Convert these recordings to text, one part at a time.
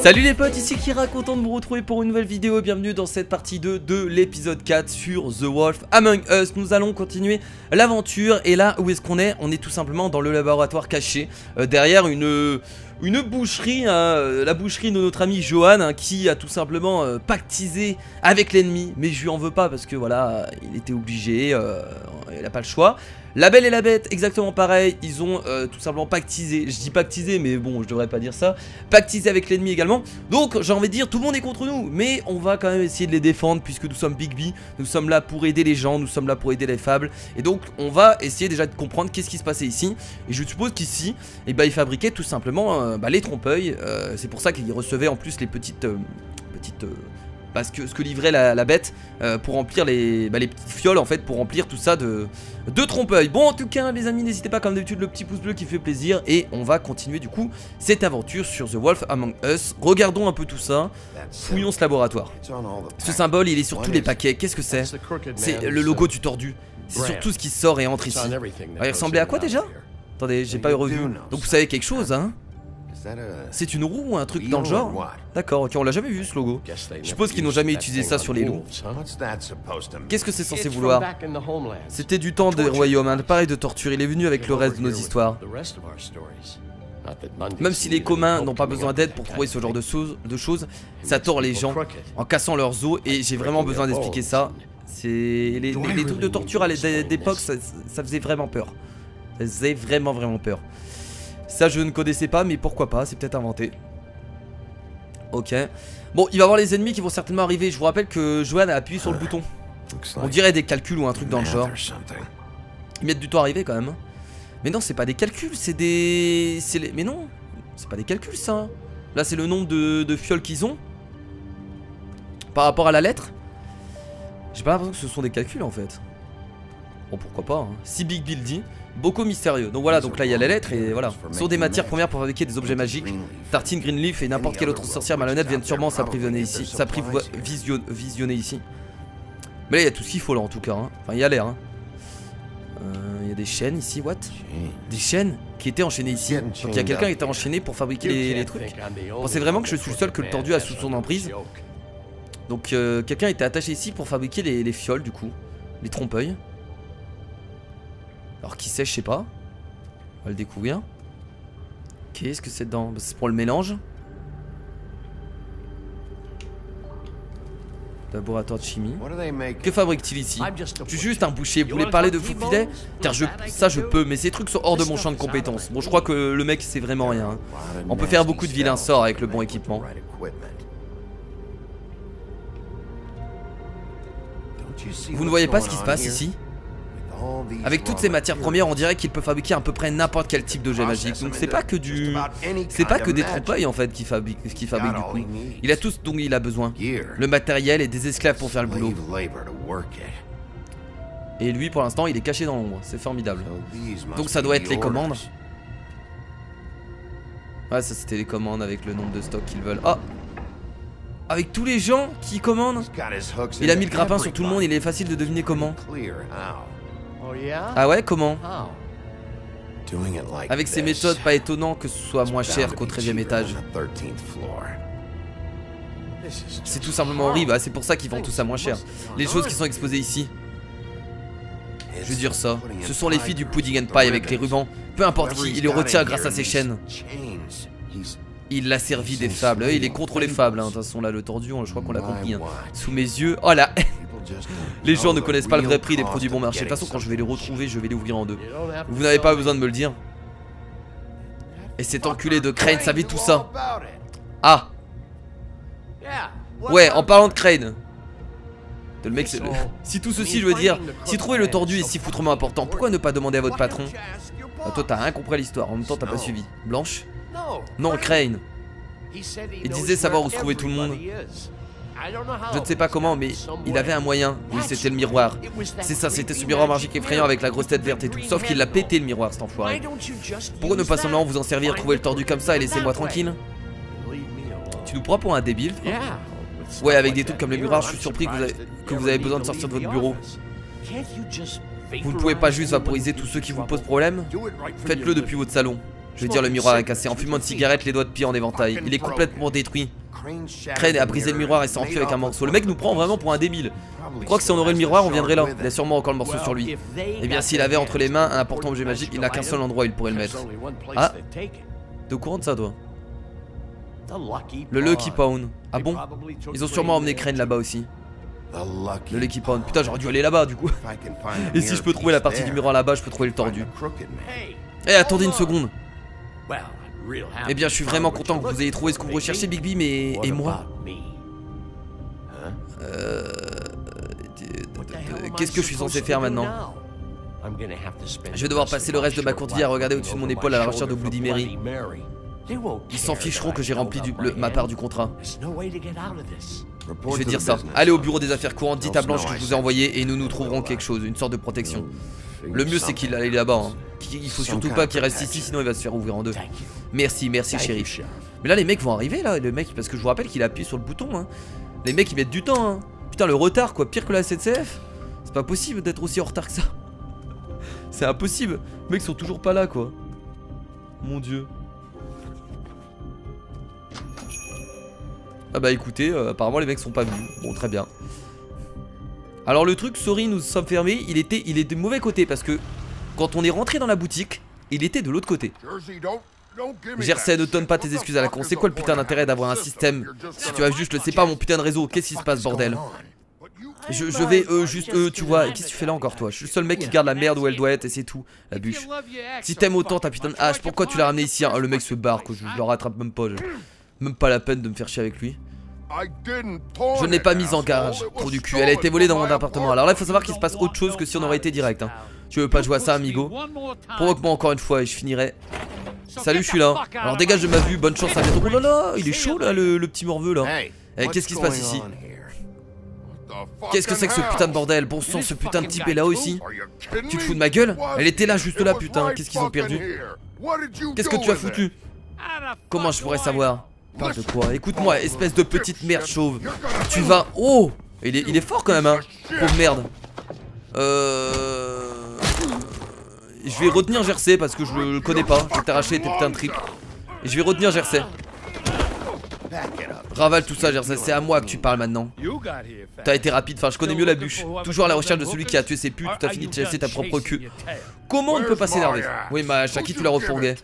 Salut les potes, ici Kira, content de vous retrouver pour une nouvelle vidéo. Bienvenue dans cette partie 2 de l'épisode 4 sur The Wolf Among Us. Nous allons continuer l'aventure. Et là, où est-ce qu'on est? On est tout simplement dans le laboratoire caché, derrière une boucherie, hein, la boucherie de notre ami Johan, hein, qui a tout simplement pactisé avec l'ennemi. Mais je lui en veux pas parce que voilà, il était obligé, il n'a pas le choix. La Belle et la Bête, exactement pareil, ils ont tout simplement pactisé, je dis pactisé mais bon je devrais pas dire ça, pactisé avec l'ennemi également. Donc j'ai envie de dire tout le monde est contre nous, mais on va quand même essayer de les défendre puisque nous sommes Big B, nous sommes là pour aider les gens, nous sommes là pour aider les fables. Et donc on va essayer déjà de comprendre qu'est-ce qui se passait ici. Et je suppose qu'ici, eh ben, ils fabriquaient tout simplement les trompe-œil, c'est pour ça qu'ils recevaient en plus les petites parce que ce que livrait la bête pour remplir les petites fioles en fait, pour remplir tout ça de trompe-œil. Bon en tout cas les amis, n'hésitez pas comme d'habitude le petit pouce bleu qui fait plaisir. Et on va continuer du coup cette aventure sur The Wolf Among Us. Regardons un peu tout ça, fouillons ce laboratoire. Ce symbole il est sur tous les paquets, qu'est-ce que c'est? C'est le logo du tordu, c'est sur tout ce qui sort et entre ici. Il ressemblait à quoi déjà? Attendez, j'ai pas revu. Donc vous savez quelque chose hein? C'est une roue ou un truc dans le genre? D'accord, ok, on l'a jamais vu ce logo. Je suppose qu'ils n'ont jamais utilisé ça sur les loups. Qu'est-ce que c'est censé vouloir? C'était du temps des royaumes, un appareil de torture, il est venu avec le reste de nos histoires. Même si les communs n'ont pas besoin d'aide pour trouver ce genre de choses, ça tord les gens en cassant leurs os. Et j'ai vraiment besoin d'expliquer ça. Les trucs de torture à l'époque, ça faisait vraiment peur. Ça faisait vraiment peur. Ça je ne connaissais pas, mais pourquoi pas, c'est peut-être inventé. Ok. Bon, il va y avoir les ennemis qui vont certainement arriver. Je vous rappelle que Johan a appuyé sur le bouton. On dirait des calculs ou un truc dans le genre. Ils mettent du temps à arriver quand même. Mais non, c'est pas des calculs, c'est des... Mais non, c'est pas des calculs ça. Là c'est le nombre de fioles qu'ils ont par rapport à la lettre. J'ai pas l'impression que ce sont des calculs en fait. Bon pourquoi pas hein. Si Big Bill dit. Beaucoup mystérieux. Donc voilà, donc là il y a les lettres et voilà. Ce sont des matières premières pour fabriquer des objets magiques. Tartine, Greenleaf et n'importe quelle autre sorcière malhonnête viennent sûrement s'apprivoisiner ici. Visionner ici. Mais là il y a tout ce qu'il faut là en tout cas hein. Enfin il y a l'air hein. Il y a des chaînes ici, what? Des chaînes qui étaient enchaînées ici. Donc il y a quelqu'un qui était enchaîné pour fabriquer les trucs. Pensez vraiment que je suis le seul que le tordu a sous son emprise? Donc quelqu'un était attaché ici pour fabriquer les fioles du coup. Les trompe-œil. Alors qui sait, je sais pas. On va le découvrir. Qu'est-ce que c'est dedans? C'est pour le mélange. Laboratoire de chimie. Que fabrique-t-il ici? Je suis juste un boucher. Vous voulez parler de faux filets? Car ça je peux, mais ces trucs sont hors de mon champ de compétences. Bon je crois que le mec sait vraiment rien hein. On peut faire beaucoup de vilains sorts avec le bon équipement. Vous ne voyez pas ce qui se passe ici? Avec toutes ces matières premières, on dirait qu'il peut fabriquer à peu près n'importe quel type d'objet magique. Donc c'est pas que des trompe-œil en fait qui fabrique du coup. Il a tout ce dont il a besoin. Le matériel et des esclaves pour faire le boulot. Et lui pour l'instant il est caché dans l'ombre. C'est formidable. Donc ça doit être les commandes. Ouais ça c'était les commandes avec le nombre de stocks qu'ils veulent. Ah, avec tous les gens qui commandent. Il a mis le grappin sur tout le monde. Il est facile de deviner comment. Ah ouais, comment? Avec ces méthodes, pas étonnant que ce soit moins cher qu'au 13e étage. C'est tout simplement horrible, c'est pour ça qu'ils vendent tout ça moins cher. Les choses qui sont exposées ici. Je veux dire ça. Ce sont les filles du Pudding and Pie avec les rubans. Peu importe qui, il les retient grâce à ses chaînes. Il l'a servi des fables. Il est contre les fables. De toute façon, là, le tordu, je crois qu'on l'a compris. Hein. Sous mes yeux. Oh là. Les gens ne connaissent pas le vrai prix des produits bon marché. De toute façon, quand je vais les retrouver, je vais les ouvrir en deux. Vous n'avez pas besoin de me le dire. Et cet enculé de Crane savait tout ça. Ah. Ouais, en parlant de Crane. Le mec, si tout ceci, je veux dire, si trouver le tordu est si foutrement important, pourquoi ne pas demander à votre patron? Ah, toi, t'as rien compris à l'histoire. En même temps, t'as pas suivi. Blanche? Non, Crane. Il disait savoir où se trouvait tout le monde. Je ne sais pas comment, mais il avait un moyen. Oui, c'était le miroir. C'est ça, c'était ce miroir magique effrayant avec la grosse tête verte et tout. Sauf qu'il l'a pété le miroir, cet enfoiré. Pourquoi ne pas seulement vous en servir, trouver le tordu comme ça et laissez-moi tranquille? Tu nous prends pour un débile? Ouais, avec des trucs comme le miroir, je suis surpris que vous avez besoin de sortir de votre bureau. Vous ne pouvez pas juste vaporiser tous ceux qui vous posent problème? Faites-le depuis votre salon. Je veux dire, le miroir est cassé. En fumant de cigarette, les doigts de pied en éventail. Il est complètement détruit. Crane a brisé le miroir et s'est enfui avec un morceau. Le mec nous prend vraiment pour un débile. Je crois que si on aurait le miroir, on viendrait là. Il a sûrement encore le morceau sur lui. Eh bien, s'il avait entre les mains un important objet magique, il n'a qu'un seul endroit où il pourrait le mettre. Ah, t'es au courant de ça, toi? Le Lucky Pawn. Ah bon? Ils ont sûrement emmené Crane là-bas aussi. Le Lucky Pawn. Putain, j'aurais dû aller là-bas du coup. Et si je peux trouver la partie du miroir là-bas, je peux trouver le tordu. Eh, attendez une seconde. Eh bien, je suis vraiment content que vous ayez trouvé ce que vous recherchez, Bigby, mais... Et moi? Qu'est-ce que je suis censé faire maintenant? Je vais devoir passer le reste de ma courte vie à regarder au-dessus de mon épaule à la recherche de Bloody Mary. Ils s'en ficheront que j'ai rempli ma part du contrat. Je vais dire ça. Allez au bureau des affaires courantes, dites à Blanche que je vous ai envoyé et nous trouverons quelque chose, une sorte de protection. Le mieux c'est qu'il aille là-bas. Hein. Il faut surtout pas qu'il reste ici, sinon il va se faire ouvrir en deux. Merci, merci chéri. Mais là les mecs vont arriver là, les mecs, parce que je vous rappelle qu'il appuie sur le bouton. Hein. Les mecs ils mettent du temps. Hein. Putain, le retard quoi, pire que la SNCF. C'est pas possible d'être aussi en retard que ça. C'est impossible. Les mecs sont toujours pas là quoi. Mon dieu. Ah bah écoutez, apparemment les mecs sont pas venus. Bon, très bien. Alors le truc, sorry, nous sommes fermés. Il est de mauvais côté parce que quand on est rentré dans la boutique, il était de l'autre côté. Jersey, ne donne pas tes excuses à la con. C'est quoi le putain d'intérêt d'avoir un système si tu as juste le sais pas mon putain de réseau? Qu'est-ce qui se passe, bordel? Je vais juste tu vois, qu'est-ce que tu fais là encore toi? Je suis le seul mec qui garde la merde où elle doit être et c'est tout. La bûche. Si t'aimes autant ta putain de hache, pourquoi tu l'as ramené ici? Hein? Le mec se barre, que je le rattrape même pas. Même pas la peine de me faire chier avec lui. Je ne l'ai pas mise en garage, trou du cul. Elle a été volée dans mon appartement. Alors là, il faut savoir qu'il se passe autre chose que si on aurait été direct. Hein. Tu veux pas jouer à ça, amigo? Provoque-moi encore une fois et je finirai. Salut, je suis là. Alors dégage de ma vue, bonne chance à bientôt. Oh là là, il est chaud là, le petit morveux là. Eh, qu'est-ce qui se passe ici? Qu'est-ce que c'est que ce putain de bordel? Bon sang, ce putain de type est là aussi. Tu te fous de ma gueule? Elle était là, juste là, putain. Qu'est-ce qu'ils ont perdu? Qu'est-ce que tu as foutu? Comment je pourrais savoir? Parle de quoi? Écoute-moi, espèce de petite merde chauve. Tu vas... Oh! Il est fort quand même, hein. Pauvre merde. Je vais retenir Jersey parce que je le connais pas. Je vais t'arracher tes putains de tripes. Et je vais retenir Jersey. Ravale tout ça, Jersey. C'est à moi que tu parles maintenant. T'as été rapide, enfin je connais mieux la bûche. Toujours à la recherche de celui qui a tué ses putes. T'as fini de chasser ta propre queue. Comment on ne peut pas s'énerver? Oui, mais à qui tu la refourguais?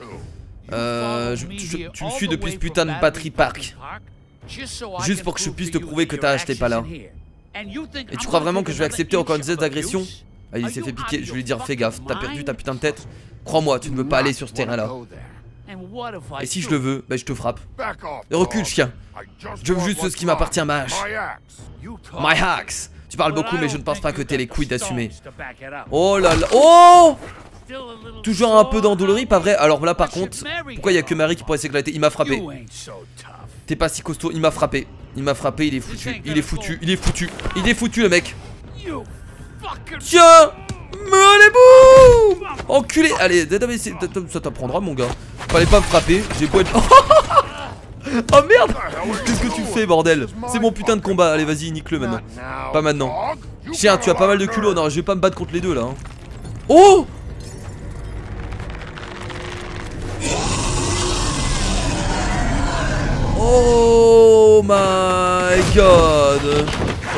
Tu me suis depuis ce putain de battery park. Juste pour que je puisse te prouver que t'as acheté pas là. Et tu crois vraiment que je vais accepter encore une zeste d'agression? Ah, il s'est fait piquer, je vais lui dire fais gaffe. T'as perdu ta putain de tête. Crois-moi, tu ne veux pas aller sur ce terrain là. Et si je le veux, bah je te frappe. Et recule chien. Je veux juste ce qui m'appartient, ma hache. My axe. Tu parles beaucoup mais je ne pense pas que t'aies les couilles d'assumer. Oh là là. Oh! Toujours un peu d'endolorie, pas vrai? Alors là par contre, pourquoi il y a que Marie qui pourrait s'éclater? Il m'a frappé. T'es pas si costaud, il m'a frappé. Il m'a frappé, il est foutu. Il est foutu, il est foutu. Il est foutu le mec. Tiens! Allez boum! Enculé! Allez, ça t'apprendra mon gars. Fallait pas me frapper, j'ai beau être... Oh merde! Qu'est-ce que tu fais bordel? C'est mon putain de combat, allez vas-y nique-le maintenant. Pas maintenant. Chien, tu as pas mal de culot, non je vais pas me battre contre les deux là hein. Oh! Oh my god.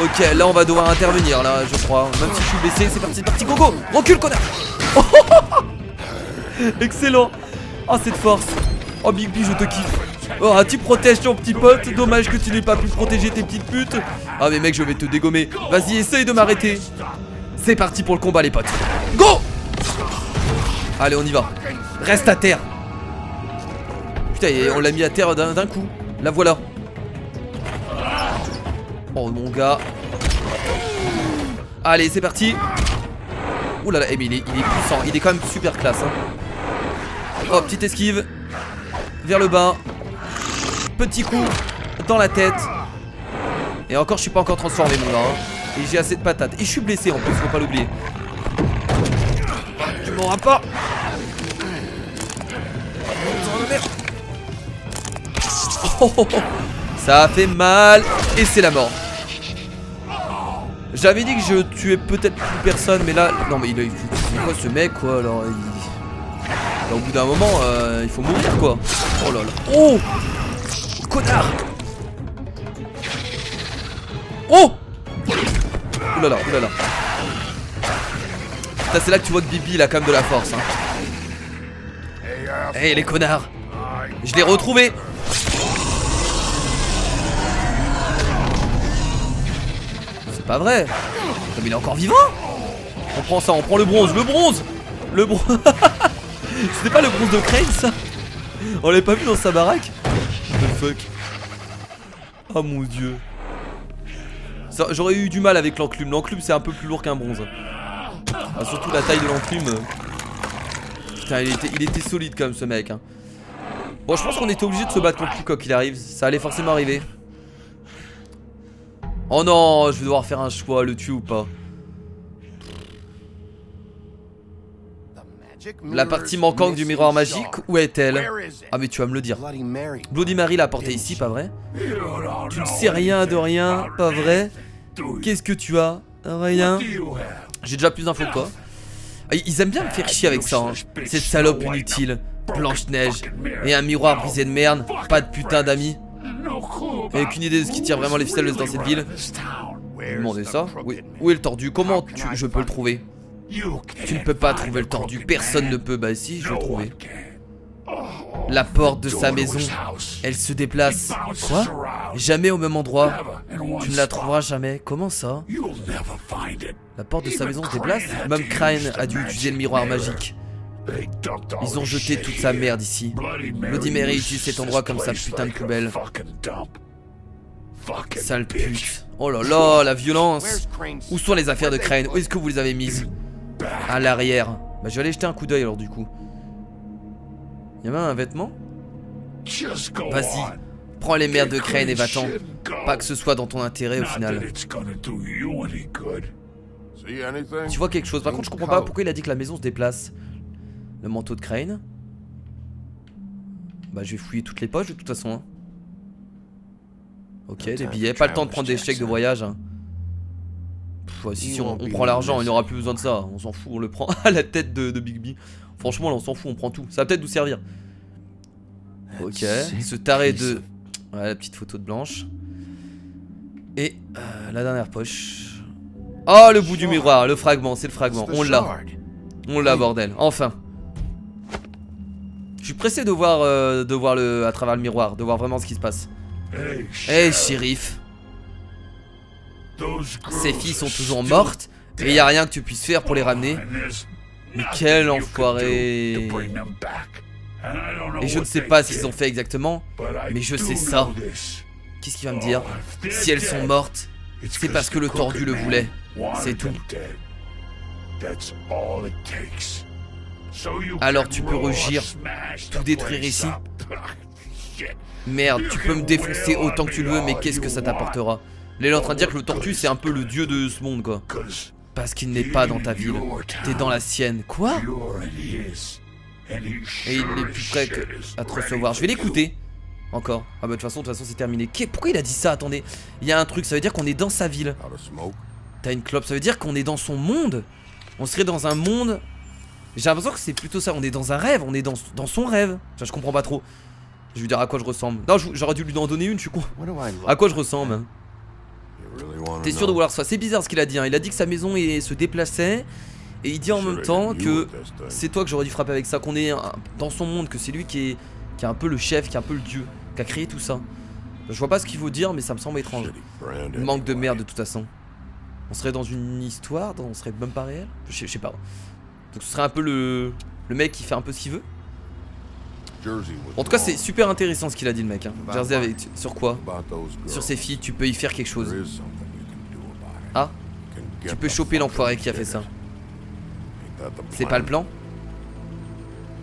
Ok, là on va devoir intervenir là je crois. Même si je suis blessé, c'est parti, gogo. Recule connard. Oh excellent. Oh cette force. Oh Bigby je te kiffe. Oh tu protèges ton petit pote. Dommage que tu n'aies pas pu protéger tes petites putes. Ah mais mec je vais te dégommer. Vas-y essaye de m'arrêter. C'est parti pour le combat les potes. Go. Allez on y va. Reste à terre. Putain on l'a mis à terre d'un coup. La voilà. Oh mon gars. Allez c'est parti. Ouh là là, mais il est puissant. Il est quand même super classe hein. Oh petite esquive. Vers le bas. Petit coup dans la tête. Et encore je suis pas encore transformé mon gars hein. Et j'ai assez de patates. Et je suis blessé en plus, faut pas l'oublier. Tu m'auras pas. Oh, oh, oh. Ça a fait mal. Et c'est la mort. J'avais dit que je tuais peut-être plus personne. Mais là, non mais il a... C'est quoi ce mec quoi alors Au bout d'un moment, il faut mourir quoi. Oh là là. Oh, connard. Oh. Oulala, oulala. Putain, c'est là que tu vois que Bibi il a quand même de la force. Hein. Hey les connards. Je l'ai retrouvé. C'est pas vrai. Comme il est encore vivant. On prend ça, on prend le bronze, le bronze. Le bronze. C'était pas le bronze de Crane ça? On l'avait pas vu dans sa baraque? What the fuck? Oh mon dieu. J'aurais eu du mal avec l'enclume. L'enclume c'est un peu plus lourd qu'un bronze. Ah, surtout la taille de l'enclume. Putain il était solide quand même ce mec hein. Bon je pense qu'on était obligé de se battre contre lui quoi qu'il arrive. Ça allait forcément arriver. Oh non, je vais devoir faire un choix, le tuer ou pas. La partie manquante du miroir magique, où est-elle? Ah mais tu vas me le dire. Bloody Mary l'a porté ici, pas vrai? Tu ne sais rien de rien, pas vrai? Qu'est-ce que tu as? Rien. J'ai déjà plus d'infos que toi. Ils aiment bien me faire chier avec ça hein. Cette salope inutile. Blanche-Neige et un miroir brisé de merde. Pas de putain d'amis. J'ai aucune idée de ce qui tire vraiment les ficelles dans cette ville. Vous me demandez ça? Oui. Où est le tordu? Comment je peux le trouver? Tu ne peux pas trouver le tordu, personne ne peut. Bah si, je vais le trouver. La porte de sa maison, elle se déplace. Quoi? Jamais au même endroit. Tu ne la trouveras jamais. Comment ça? La porte de sa maison se déplace? Même Crane a dû utiliser le miroir magique. Ils ont jeté toute sa merde ici. Bloody Mary utilise cet endroit comme sa putain de poubelle. Sale pute. Oh là là, la violence. Où sont les affaires de Crane? Où est-ce que vous les avez mises? À l'arrière. Bah je vais aller jeter un coup d'œil alors du coup. Y'a même un vêtement? Vas-y, prends les merdes de Crane et va-t'en. Pas que ce soit dans ton intérêt au final. Tu vois quelque chose? Par contre je comprends pas pourquoi il a dit que la maison se déplace. Le manteau de Crane. Bah je vais fouiller toutes les poches de toute façon hein. Ok, des billets, pas le temps de prendre des chèques de voyage hein. Si on prend l'argent, il n'y aura plus besoin de ça. On s'en fout, on le prend à la tête de Bigby. Franchement là on s'en fout, on prend tout. Ça va peut-être nous servir. Ok, ce taré de... Ouais, la petite photo de Blanche. Et la dernière poche. Oh le bout du miroir, le fragment, c'est le fragment. On l'a. On l'a bordel, enfin. Je suis pressé de voir à travers le miroir, de voir vraiment ce qui se passe. Hey shérif. Ces filles sont toujours mortes et y a rien que tu puisses faire pour les ramener. Mais quel enfoiré. Et je ne sais pas ce qu'ils ont fait exactement, mais je sais ça. Qu'est-ce qu'il va me dire? Si elles sont mortes, c'est parce que le tordu le voulait. C'est tout. Alors tu peux rugir, tout détruire ici. Merde, tu peux me défoncer autant que tu le veux, mais qu'est-ce que ça t'apportera? Là il est en train de dire que le tortue c'est un peu le dieu de ce monde quoi. Parce qu'il n'est pas dans ta ville, t'es dans la sienne. Quoi? Et il est plus prêt à te recevoir. Je vais l'écouter. Encore. Ah bah de toute façon c'est terminé. Pourquoi il a dit ça? Attendez. Il y a un truc, ça veut dire qu'on est dans sa ville. T'as une clope, ça veut dire qu'on est dans son monde. On serait dans un monde. J'ai l'impression que c'est plutôt ça. On est dans un rêve, on est dans son rêve. Enfin, je comprends pas trop. Je vais lui dire à quoi je ressemble. Non, j'aurais dû lui en donner une, je suis con. À quoi je ressemble? T'es sûr de vouloir ça? C'est bizarre ce qu'il a dit hein. Il a dit que sa maison se déplaçait. Et il dit en même temps que c'est toi que j'aurais dû frapper avec ça. Qu'on est dans son monde, que c'est lui qui est un peu le chef, qui est un peu le dieu, qui a créé tout ça. Je vois pas ce qu'il faut dire mais ça me semble étrange. Il manque de merde de toute façon. On serait dans une histoire, on serait même pas réel. Je sais pas. Donc ce serait un peu le mec qui fait un peu ce qu'il veut. En tout cas c'est super intéressant ce qu'il a dit le mec hein. Jersey avec... Sur quoi? Sur ses filles, tu peux y faire quelque chose. Ah? Tu peux choper l'enfoiré qui a fait ça. C'est pas le plan?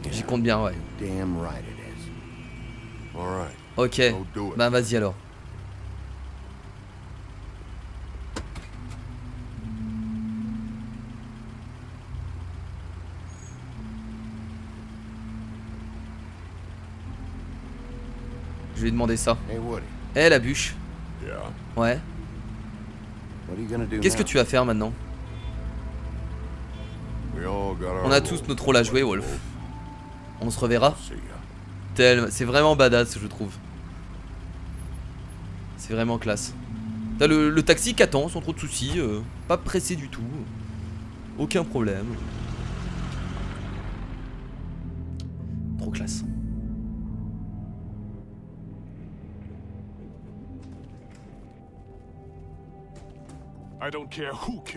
J'y compte bien ouais. Ok, bah vas-y alors. Je vais lui demander ça. Eh la bûche. Ouais. Qu'est-ce que tu vas faire maintenant? On a tous notre rôle à jouer, Wolf. On se reverra. C'est vraiment badass, je trouve. C'est vraiment classe. T'as le taxi qui attend sans trop de soucis. Pas pressé du tout. Aucun problème. Trop classe.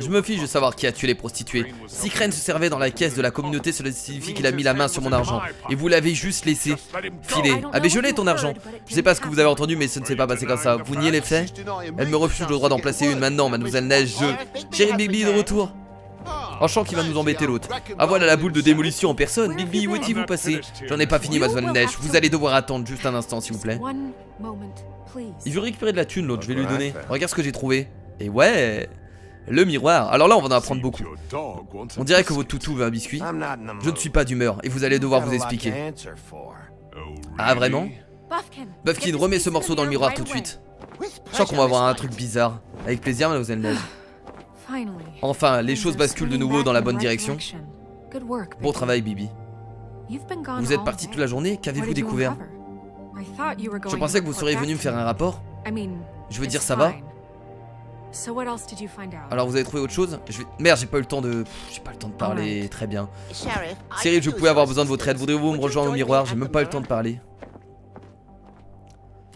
Je me fiche de savoir qui a tué les prostituées. Si Crane se servait dans la caisse de la communauté, cela signifie qu'il a mis la main sur mon argent. Et vous l'avez juste laissé filer. Ah mais je l'ai ton argent. Je sais pas ce que vous avez entendu mais ce ne s'est pas passé comme ça. Vous niez les faits? Elle me refuse le droit d'en placer une maintenant, mademoiselle Neige. Chérie Bigby de retour. Enchant qui va nous embêter l'autre. Ah voilà la boule de démolition en personne. Bigby, où étiez-vous passé? J'en ai pas fini mademoiselle Neige. Vous allez devoir attendre juste un instant s'il vous plaît. Il veut récupérer de la thune l'autre, je vais lui donner. Regarde ce que j'ai trouvé. Et ouais, le miroir. Alors là on va en apprendre beaucoup. On dirait que votre toutou veut un biscuit. Je ne suis pas d'humeur et vous allez devoir vous expliquer. Ah vraiment? Buffkin, remets ce morceau dans le miroir tout de suite. Je sens qu'on va voir un truc bizarre. Avec plaisir mademoiselle Neige. Enfin, les choses basculent de nouveau dans la bonne direction. Bon travail Bibi. Vous êtes parti toute la journée, qu'avez-vous découvert? Je pensais que vous seriez venu me faire un rapport. Je veux dire ça va? Alors vous avez trouvé autre chose? Merde, j'ai pas eu le temps de parler. Très bien. Cyril, je pouvais avoir besoin de votre aide. Voudriez-vous me rejoindre au miroir? J'ai même pas eu le temps de parler.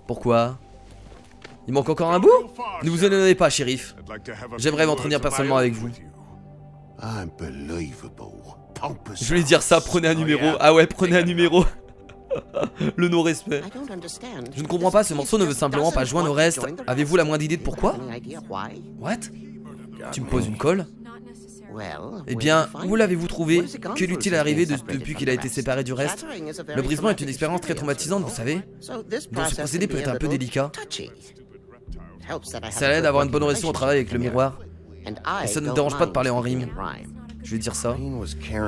Pourquoi? Il manque encore un bout? Ne vous éloignez pas, shérif. J'aimerais m'entretenir personnellement avec vous. Je voulais dire ça, prenez un numéro. Ah ouais, prenez un numéro. Le non-respect. Je ne comprends pas, ce morceau ne veut simplement pas joindre au reste. Avez-vous la moindre idée de pourquoi? What? Tu me poses une colle? Eh bien, où l'avez-vous trouvé? Que lui-il est arrivé depuis qu'il a été séparé du reste? Le brisement est une expérience très traumatisante, vous savez. Donc ce procédé peut être un peu délicat. Ça l'aide d'avoir une bonne relation au travail avec le miroir. Et ça ne me dérange pas de parler en rime. Je vais dire ça.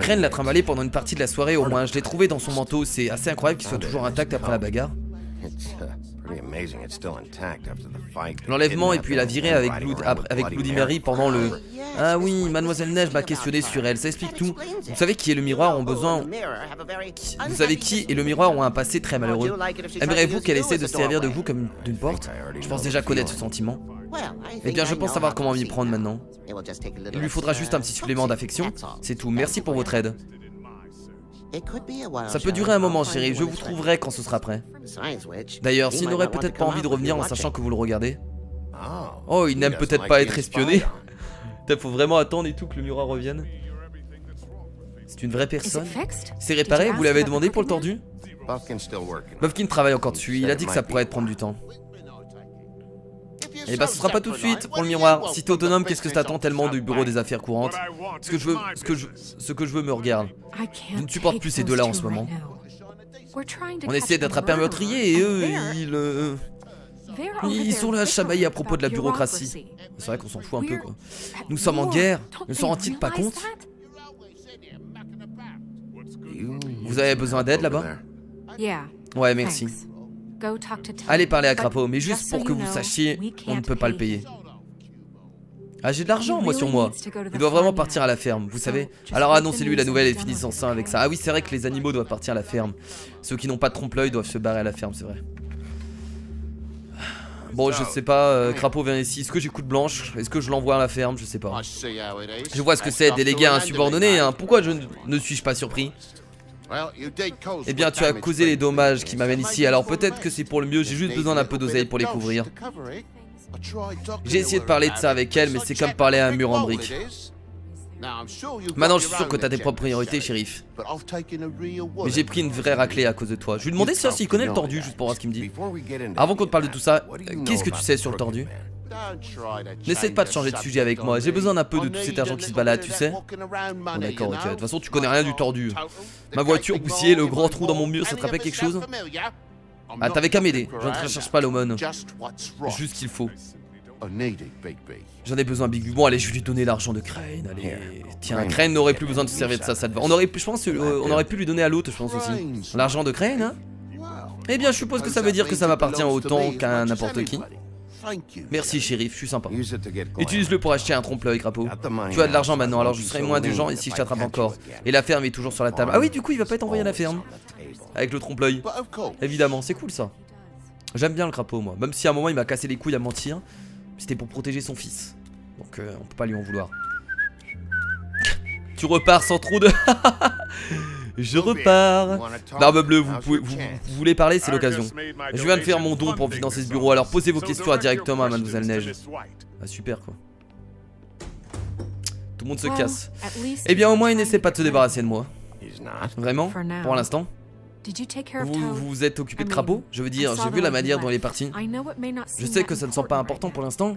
Crane l'a trimballé pendant une partie de la soirée au moins. Je l'ai trouvé dans son manteau. C'est assez incroyable qu'il soit toujours intact après la bagarre. L'enlèvement et puis la virée avec Bloody Mary pendant le... Ah oui, mademoiselle Neige m'a questionné sur elle. Ça explique tout. Vous savez qui et le miroir ont besoin... Vous savez qui et le miroir ont un passé très malheureux. Aimeriez-vous qu'elle essaie de se servir de vous comme d'une porte? Je pense déjà connaître ce sentiment. Eh bien je pense savoir comment m'y prendre maintenant. Il lui faudra juste un petit supplément d'affection. C'est tout, merci pour votre aide. Ça peut durer un moment chérie, je vous trouverai quand ce sera prêt. D'ailleurs, s'il n'aurait peut-être pas envie de revenir en sachant que vous le regardez. Oh, il n'aime peut-être pas être espionné. Faut vraiment attendre et tout que le miroir revienne. C'est une vraie personne. C'est réparé, vous l'avez demandé pour le tordu? Buffkin travaille encore dessus, il a dit que ça pourrait prendre du temps. Eh bah ce sera pas tout de suite pour le miroir. Si t'es autonome, qu'est-ce que t'attends tellement du bureau des affaires courantes? Ce que je veux me regarde. Je ne supporte plus ces deux-là en ce moment. On essaie d'attraper un meurtrier et eux, ils sont là à chamailler à propos de la bureaucratie. C'est vrai qu'on s'en fout un peu quoi. Nous sommes en guerre, ne s'en rendent-ils pas compte? Vous avez besoin d'aide là-bas? Ouais, merci. Allez parler à Crapaud, mais juste pour que vous sachiez, on ne peut pas le payer. Ah, j'ai de l'argent moi sur moi. Il doit vraiment partir à la ferme, vous savez. Alors annoncez-lui la nouvelle et finissez sans avec ça. Ah oui, c'est vrai que les animaux doivent partir à la ferme. Ceux qui n'ont pas de trompe-l'œil doivent se barrer à la ferme, c'est vrai. Bon, je sais pas, Crapaud vient ici. Est-ce que j'écoute Blanche? Est-ce que je l'envoie à la ferme? Je sais pas. Je vois ce que c'est, déléguer à un subordonné, hein. Pourquoi ne suis-je pas surpris? Eh bien, tu as causé les dommages qui m'amènent ici, alors peut-être que c'est pour le mieux, j'ai juste besoin d'un peu d'oseille pour les couvrir. J'ai essayé de parler de ça avec elle, mais c'est comme parler à un mur en briques. Maintenant, je suis sûr que t'as tes propres priorités, shérif. Mais j'ai pris une vraie raclée à cause de toi. Je lui ai demandé s'il connaît le tordu, juste pour voir ce qu'il me dit. Avant qu'on te parle de tout ça, qu'est-ce que tu sais sur le tordu? N'essaie pas de changer de sujet avec moi, j'ai besoin d'un peu de tout cet argent qui se balade, tu sais. Bon d'accord, ok, de toute façon tu connais rien du tordu. Ma voiture poussière, le grand trou dans mon mur, ça te rappelle quelque chose? Ah t'avais qu'à m'aider, je ne te recherche pas l'aumône. Juste qu'il faut. J'en ai besoin Big. Bon allez, je vais lui donner l'argent de Crane, allez. Tiens, Crane n'aurait plus besoin de se servir de ça, ça te va. On aurait pu lui donner à l'autre, je pense aussi. L'argent de Crane, hein? Eh bien je suppose que ça veut dire que ça m'appartient autant qu'à n'importe qui. Merci shérif, je suis sympa. Utilise-le pour acheter un trompe-l'œil, crapaud. Tu as de l'argent maintenant, alors je serai moins indulgent et si je t'attrape encore. Et la ferme est toujours sur la table. Ah oui, du coup il va pas être envoyé à la ferme. Avec le trompe-l'œil. Évidemment, c'est cool ça. J'aime bien le crapaud moi. Même si à un moment il m'a cassé les couilles à mentir. C'était pour protéger son fils. Donc on peut pas lui en vouloir. Tu repars sans trop de... Je repars. Barbe bleue, vous voulez parler, c'est l'occasion. Je viens de faire mon don pour financer ce bureau, alors posez vos questions directement à Mademoiselle Neige. Ah super quoi. Tout le monde se casse. Eh bien au moins il n'essaie pas de se débarrasser de moi. Vraiment? Pour l'instant? Vous vous êtes occupé de crapaud? Je veux dire, j'ai vu la manière dont il est parti. Je sais que ça ne semble pas important pour l'instant,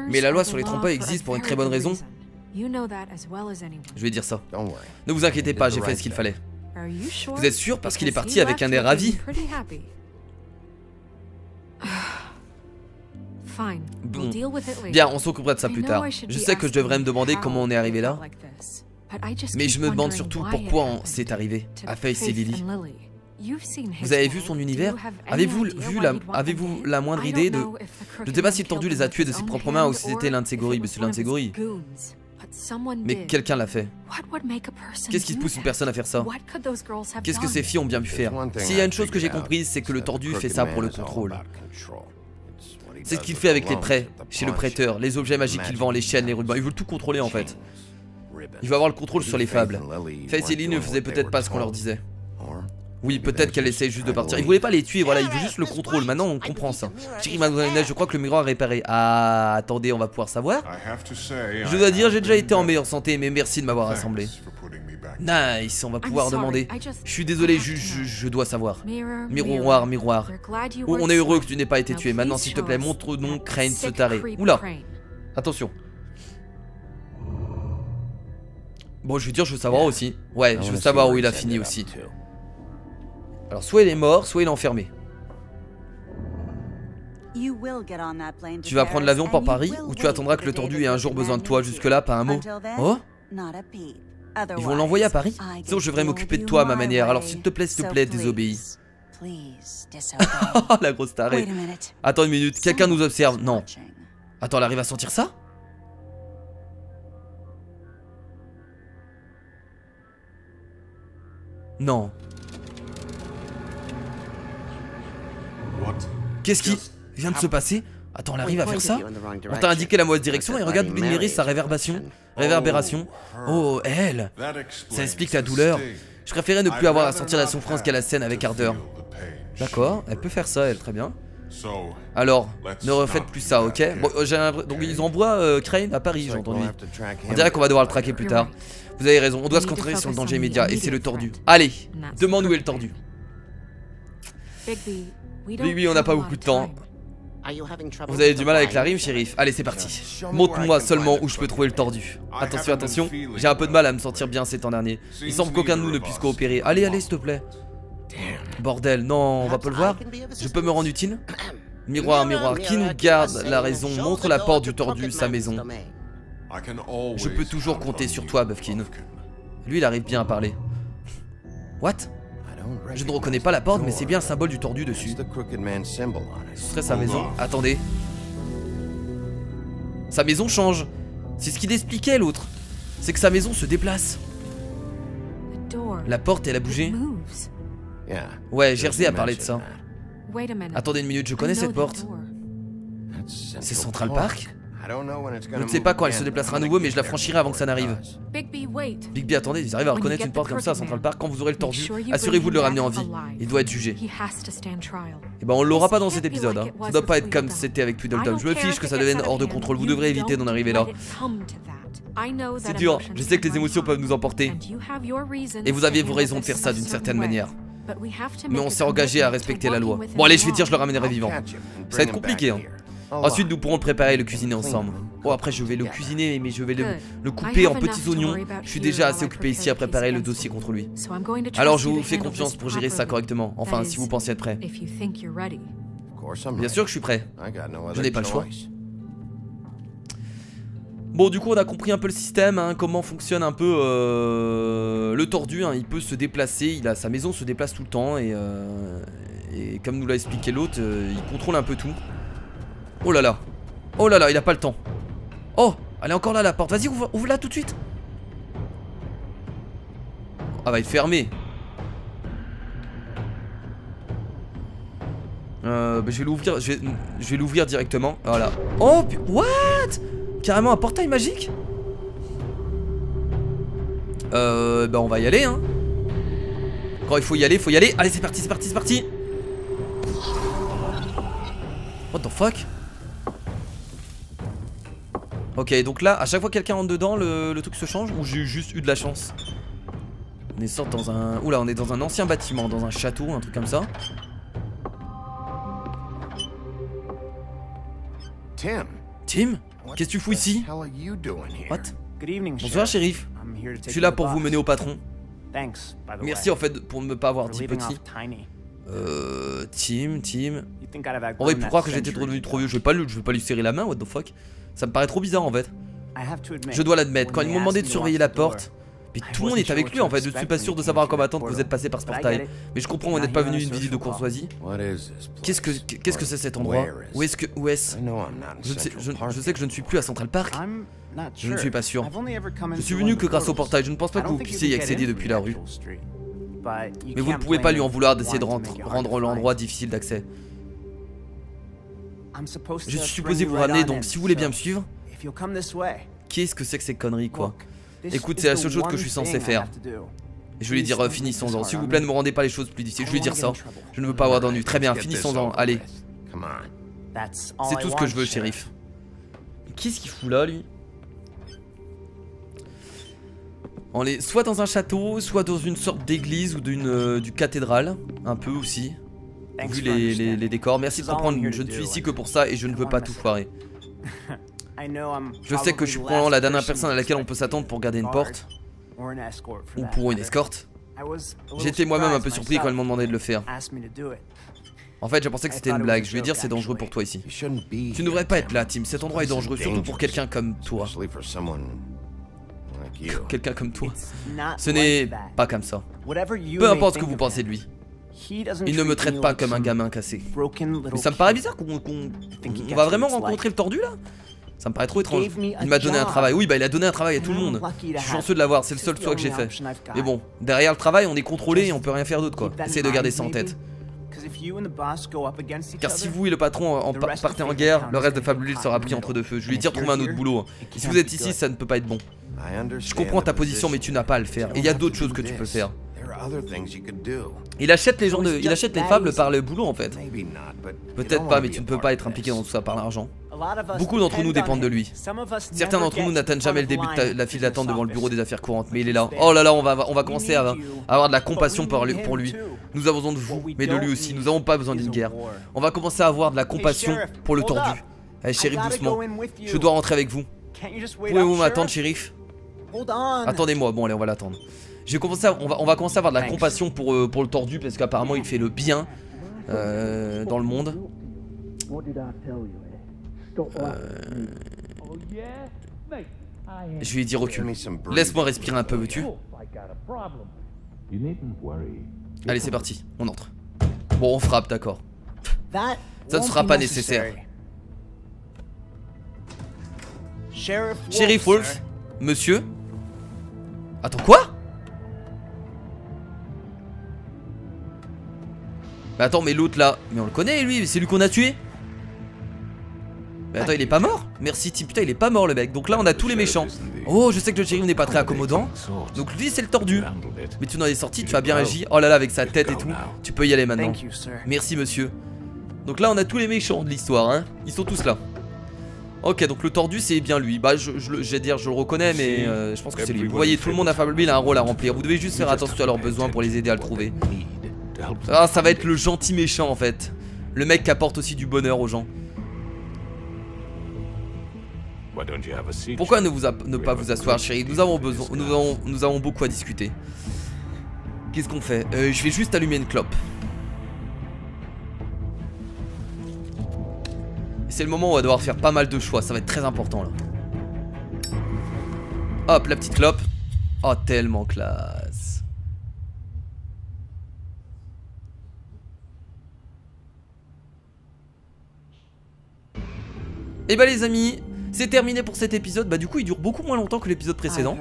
mais la loi sur les trompe-l'œil existe pour une très bonne raison. Je vais dire ça. Ne vous inquiétez pas, j'ai fait ce qu'il fallait. Vous êtes sûr? Parce qu'il est parti avec un air ravi. Bon. Bien, on s'occupera de ça plus tard. Je sais que je devrais me demander comment on est arrivé là. Mais je me demande surtout pourquoi c'est arrivé à Faith et Lily. Vous avez vu son univers? Avez-vous la moindre idée de... Je ne sais pas si le tordu les a tués de ses propres mains ou si c'était l'un de ses gorilles, mais c'est l'un de ses gorilles. Mais quelqu'un l'a fait. Qu'est-ce qui pousse une personne à faire ça? Qu'est-ce que ces filles ont bien pu faire? S'il y a une chose que j'ai comprise, c'est que le tordu fait ça pour le contrôle. C'est ce qu'il fait avec les prêts, chez le prêteur, les objets magiques qu'il vend, les chaînes, les rubans. Il veut tout contrôler en fait. Il veut avoir le contrôle sur les fables. Faith et Lily ne faisaient peut-être pas ce qu'on leur disait. Oui, peut-être qu'elle essaye juste de partir. Il voulait pas les tuer, voilà, il veut juste le contrôle. Maintenant, on comprend ça. Chérie Mademoiselle Neige, je crois que le miroir est réparé. Ah, attendez, on va pouvoir savoir. Je dois dire, j'ai déjà été en meilleure santé, mais merci de m'avoir rassemblé. Nice, on va pouvoir demander. Je suis désolé, je dois savoir. Miroir, miroir. Oh, on est heureux que tu n'aies pas été tué. Maintenant, s'il te plaît, montre-nous Crane se tarer. Oula, attention. Bon, je veux dire, je veux savoir aussi. Ouais, je veux savoir où il a fini aussi. Alors soit il est mort, soit il est enfermé. Tu vas prendre l'avion pour Paris ou tu attendras que le tordu ait un jour besoin de toi? Jusque-là, pas un mot. Oh? Ils vont l'envoyer à Paris? Sinon je devrais m'occuper de toi à ma manière. Alors s'il te plaît, désobéis. La grosse tarée. Attends une minute, quelqu'un nous observe. Non. Attends, elle arrive à sentir ça? Non. Qu'est-ce qui vient de se passer? Attends, elle arrive à faire ça? On t'a indiqué la mauvaise direction et regarde Billy sa réverbération. Oh, elle! Ça explique la douleur. Je préférais ne plus avoir à sentir la souffrance qu'à la scène avec ardeur. D'accord, elle peut faire ça, elle, très bien. Alors, ne refaites plus ça, ok? Bon, donc ils envoient Crane à Paris, j'ai entendu. On dirait qu'on va devoir le traquer plus tard. Vous avez raison, on doit se concentrer sur le danger immédiat et c'est le tordu. Allez, demande où est le tordu. Oui, on n'a pas beaucoup de temps. Vous avez du mal avec la rime, shérif? Allez, c'est parti. Montre-moi seulement où je peux trouver le tordu. Attention, attention, j'ai un peu de mal à me sentir bien ces temps derniers. Il semble qu'aucun de nous ne puisse coopérer. Allez, s'il te plaît. Bordel, non, on va pas le voir. Je peux me rendre utile? Miroir, miroir, qui nous garde la raison? Montre la porte du tordu, sa maison. Je peux toujours compter sur toi, Buffkin. Lui, il arrive bien à parler. What? Je ne reconnais pas la porte, mais c'est bien le symbole du tordu dessus. Ce serait sa maison. Attendez. Sa maison change. C'est ce qu'il expliquait l'autre. C'est que sa maison se déplace. La porte, elle a bougé. Ouais, Jersey a parlé de ça. Attendez une minute, je connais cette porte. C'est Central Park? Je ne sais pas quand elle se déplacera à nouveau, mais je la franchirai avant que ça n'arrive. Bigby, attendez, ils arrivent à reconnaître une porte comme ça à Central Park. Quand vous aurez le tordu, assurez-vous de le ramener en vie. Il doit être jugé. Et ben on l'aura pas dans cet épisode, hein. Ça doit pas être comme c'était avec Tweedledum. Je me fiche que ça devienne hors de contrôle. Vous devrez éviter d'en arriver là. C'est dur, je sais que les émotions peuvent nous emporter. Et vous aviez vos raisons de faire ça d'une certaine manière. Mais on s'est engagé à respecter la loi. Bon allez, je vais dire, je le ramènerai vivant. Ça va être compliqué, hein. Ensuite nous pourrons le préparer et le cuisiner ensemble. Oh après je vais le cuisiner, mais je vais le couper en petits oignons. Je suis déjà assez occupé ici à préparer le dossier contre lui. Alors je vous fais confiance pour gérer ça correctement. Enfin si vous pensez être prêt. Bien sûr que je suis prêt. Je n'ai pas le choix. Bon du coup on a compris un peu le système, hein, comment fonctionne un peu le tordu, hein, il peut se déplacer, sa maison se déplace tout le temps et comme nous l'a expliqué l'autre, il contrôle un peu tout. Oh là là, Oh là là, il a pas le temps. Oh, elle est encore là la porte. Vas-y, ouvre-la tout de suite. Ah, va être fermée. Bah, je vais l'ouvrir. Je vais l'ouvrir directement. Voilà. Oh, what? Carrément un portail magique? Bah, on va y aller, hein. Quand il faut y aller, faut y aller. Allez, c'est parti, c'est parti, c'est parti. What the fuck? Ok, donc là, à chaque fois que quelqu'un rentre dedans, le truc se change ou j'ai juste eu de la chance? On est sorti dans un... Oula, on est dans un ancien bâtiment, dans un château, un truc comme ça. Tim? Qu'est-ce que tu fous ici? What? Bonsoir, shérif. Je suis là pour vous mener au patron. Merci en fait pour ne pas avoir dit petit. Tim. On aurait pu croire que j'étais devenu trop vieux. Je vais pas lui serrer la main, what the fuck. Ça me paraît trop bizarre en fait. Je dois l'admettre, quand ils m'ont demandé de surveiller la porte, mais tout le monde est avec lui en fait. Je ne suis pas sûr de savoir à quoi m'attendre que vous êtes passé par ce portail. Mais je comprends, vous n'êtes pas venu une visite de courtoisie. Qu'est-ce que c'est cet endroit? Où est-ce? Je sais que je ne suis plus à Central Park. Je ne suis pas sûr. Je suis venu que grâce au portail. Je ne pense pas que vous puissiez y accéder depuis la rue. Mais vous ne pouvez pas lui en vouloir d'essayer de rendre l'endroit difficile d'accès. Je suis supposé vous ramener, donc si vous voulez bien me suivre. Qu'est-ce que c'est que ces conneries quoi? Écoute, c'est la seule chose que je suis censé faire. Et je vais lui dire finissons-en. S'il vous plaît, ne me rendez pas les choses plus difficiles. Je vais lui dire ça. Je ne veux pas avoir d'ennui. Très bien, finissons-en. Allez. C'est tout ce que je veux, shérif. Qu'est-ce qu'il fout là, lui? On est soit dans un château, soit dans une sorte d'église ou d'une cathédrale. Un peu aussi. Vu les décors. Merci de comprendre, je ne suis ici que pour ça et je ne veux pas tout foirer. Je sais que je suis probablement la dernière personne à laquelle on peut s'attendre pour garder une porte. Ou pour une escorte. J'étais moi-même un peu surpris quand ils m'ont demandé de le faire. En fait, je pensais que c'était une blague. Je vais dire, c'est dangereux pour toi ici. Tu ne devrais pas être là, Tim. Cet endroit est dangereux, surtout pour quelqu'un comme toi. Quelqu'un comme toi. Ce n'est pas comme ça. Peu importe ce que vous pensez de lui. Il ne me traite pas comme un gamin cassé. Mais ça me paraît bizarre qu'on va vraiment rencontrer le tordu là. Ça me paraît trop étrange. Il m'a donné un travail. Oui, bah il a donné un travail à tout le monde. Je suis chanceux de l'avoir, c'est le seul choix que j'ai fait. Mais bon, derrière le travail, on est contrôlé et on peut rien faire d'autre quoi. Essayez de garder ça en tête. Car si vous et le patron partez en guerre, le reste de Fable sera pris entre deux feux. Je lui ai dit trouver un autre boulot. Et si vous êtes ici, ça ne peut pas être bon. Je comprends ta position, mais tu n'as pas à le faire. Et il y a d'autres choses que tu peux faire. Il achète les fables par le boulot en fait. Peut-être pas, mais tu ne peux pas être impliqué dans tout ça par l'argent. Beaucoup d'entre nous dépendent de lui. Certains d'entre nous n'atteignent jamais le début de la file d'attente devant le bureau des affaires courantes, mais il est là. Oh là là, on va commencer à avoir de la compassion pour lui. Nous avons besoin de vous, mais de lui aussi. Nous n'avons pas besoin d'une guerre. On va commencer à avoir de la compassion pour le tordu. Allez, shérif, doucement. Je dois rentrer avec vous. Pouvez-vous m'attendre, shérif? Attendez-moi. Bon, allez, on va l'attendre. On va commencer à avoir de la compassion pour le tordu parce qu'apparemment il fait le bien dans le monde. Je vais lui dire recule. Laisse-moi respirer un peu, veux-tu? Allez, c'est parti, on entre. Bon, on frappe, d'accord. Ça ne sera pas nécessaire. Sheriff Wolf, monsieur. Attends, quoi? Mais attends, mais l'autre là, mais on le connaît lui, c'est lui qu'on a tué. Mais attends, il est pas mort? Merci Tim, putain, il est pas mort le mec. Donc là on a tous les méchants. Oh, je sais que le shérif n'est pas très accommodant. Donc lui c'est le tordu. Mais tu en es sorti, tu as bien agi. Oh là là, avec sa tête et tout. Tu peux y aller maintenant. Merci monsieur. Donc là on a tous les méchants de l'histoire hein. Ils sont tous là. Ok, donc le tordu c'est bien lui. Bah je le reconnais mais je pense que c'est lui. Vous voyez, tout le monde à Fable il a un rôle à remplir. Vous devez juste faire attention à leurs besoins pour les aider à le trouver. Ah, ça va être le gentil méchant en fait. Le mec qui apporte aussi du bonheur aux gens. Pourquoi ne pas vous asseoir, chérie? Nous avons beaucoup à discuter. Qu'est-ce qu'on fait? Je vais juste allumer une clope. C'est le moment où on va devoir faire pas mal de choix. Ça va être très important là. Hop, la petite clope. Oh, tellement classe. Et bah les amis, c'est terminé pour cet épisode. Bah du coup il dure beaucoup moins longtemps que l'épisode précédent.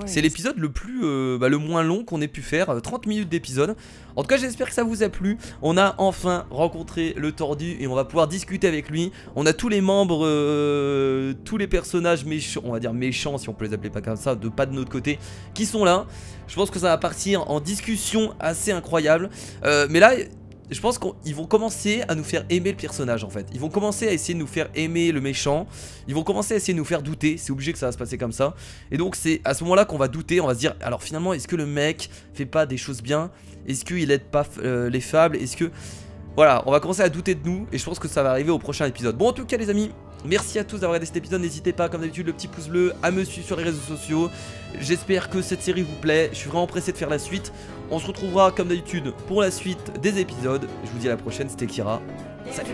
C'est l'épisode le plus le moins long qu'on ait pu faire, 30 minutes d'épisode. En tout cas j'espère que ça vous a plu. On a enfin rencontré le tordu et on va pouvoir discuter avec lui. On a tous les membres, tous les personnages méchants, on va dire méchants si on peut les appeler pas comme ça, pas de notre côté, qui sont là. Je pense que ça va partir en discussion assez incroyable. Mais là... je pense qu'ils vont commencer à nous faire aimer le personnage en fait. Ils vont commencer à essayer de nous faire aimer le méchant. Ils vont commencer à essayer de nous faire douter. C'est obligé que ça va se passer comme ça. Et donc c'est à ce moment là qu'on va douter. On va se dire, alors finalement est-ce que le mec fait pas des choses bien? Est-ce qu'il aide pas les fables? Est-ce que... voilà, on va commencer à douter de nous. Et je pense que ça va arriver au prochain épisode. Bon en tout cas les amis, merci à tous d'avoir regardé cet épisode. N'hésitez pas comme d'habitude le petit pouce bleu, à me suivre sur les réseaux sociaux. J'espère que cette série vous plaît. Je suis vraiment pressé de faire la suite. On se retrouvera comme d'habitude pour la suite des épisodes. Je vous dis à la prochaine, c'était Kira. Salut.